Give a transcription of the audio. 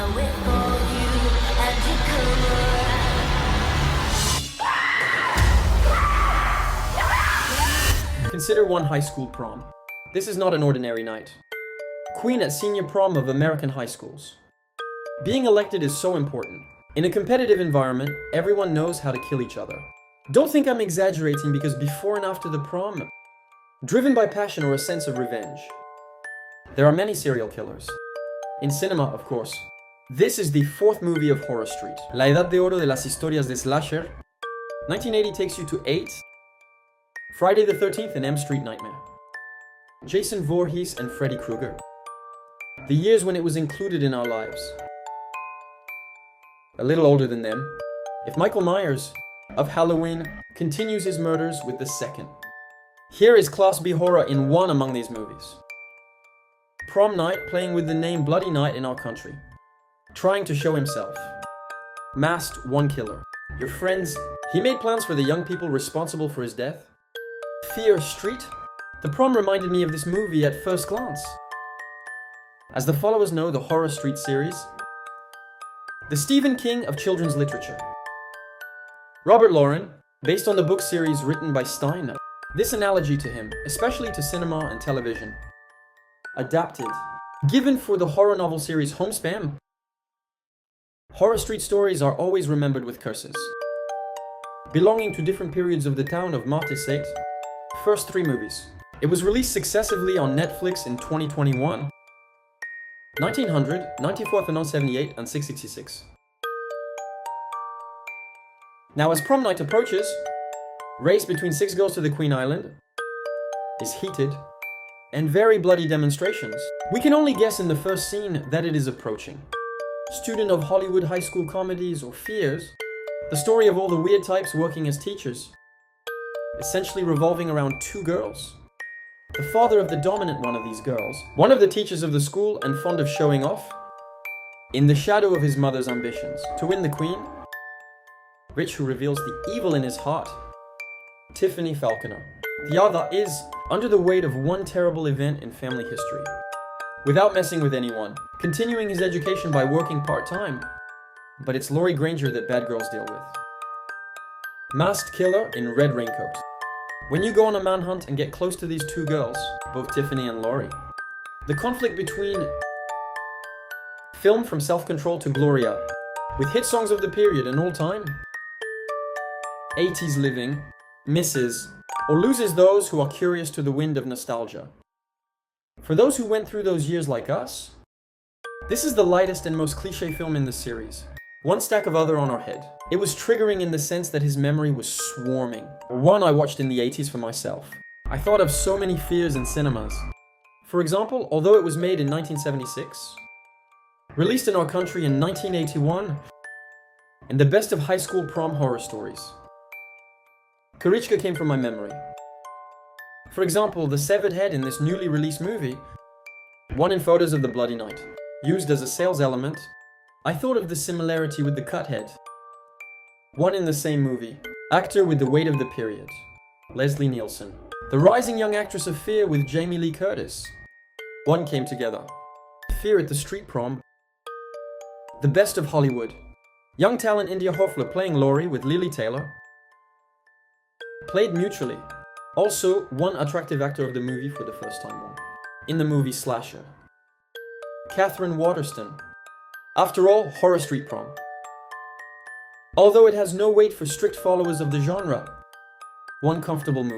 I wait for you and you come around. Consider one high school prom. This is not an ordinary night. Queen at senior prom of American high schools. Being elected is so important. In a competitive environment, everyone knows how to kill each other. Don't think I'm exaggerating, because before and after the prom, driven by passion or a sense of revenge, there are many serial killers. In cinema, of course. This is the fourth movie of Horror Street. La edad de oro de las historias de slasher. 1980 takes you to 8. Friday the 13th and M Street Nightmare. Jason Voorhees and Freddy Krueger. The years when it was included in our lives. A little older than them. If Michael Myers, of Halloween, continues his murders with the second. Here is Class B horror in one among these movies. Prom night playing with the name Bloody Night in our country. Trying to show himself. Masked one killer. Your friends, he made plans for the young people responsible for his death. Fear Street. The Prom reminded me of this movie at first glance. As the followers know, the Horror Street series. The Stephen King of children's literature. Robert Lauren, based on the book series written by Stein. This analogy to him, especially to cinema and television. Adapted. Given for the horror novel series Homespam. Horror Street stories are always remembered with curses. Belonging to different periods of the town of Martissate. First 3 movies. It was released successively on Netflix in 2021. 1900, 9478 and 666. Now as prom night approaches, race between 6 girls to the Queen Island is heated, and very bloody demonstrations. We can only guess in the first scene that it is approaching. Student of Hollywood high school comedies or fears, the story of all the weird types working as teachers, essentially revolving around 2 girls. The father of the dominant one of these girls, one of the teachers of the school and fond of showing off, in the shadow of his mother's ambitions to win the queen. Rich, who reveals the evil in his heart. Tiffany Falconer. The other is under the weight of one terrible event in family history. Without messing with anyone, continuing his education by working part-time. But it's Laurie Granger that bad girls deal with. Masked killer in red raincoat. When you go on a manhunt and get close to these 2 girls, both Tiffany and Laurie, the conflict between film from Self-Control to Gloria, with hit songs of the period and all time, 80s living, misses, or loses those who are curious to the wind of nostalgia. For those who went through those years like us, this is the lightest and most cliché film in the series. One stack of other on our head. It was triggering in the sense that his memory was swarming. One I watched in the 80s for myself. I thought of so many fears in cinemas. For example, although it was made in 1976, released in our country in 1981, and the best of high school prom horror stories. Karichka came from my memory. For example, the severed head in this newly released movie, one in photos of the Bloody Night, used as a sales element. I thought of the similarity with the cut head. One in the same movie, actor with the weight of the period, Leslie Nielsen. The rising young actress of Fear with Jamie Lee Curtis. One came together. Fear at the street prom. The best of Hollywood. Young talent India Hoffler playing Laurie with Lily Taylor. Played mutually. Also, one attractive actor of the movie for the first time on. In the movie Slasher. Catherine Waterston. After all, Horror Street Prom. Although it has no weight for strict followers of the genre, one comfortable movie.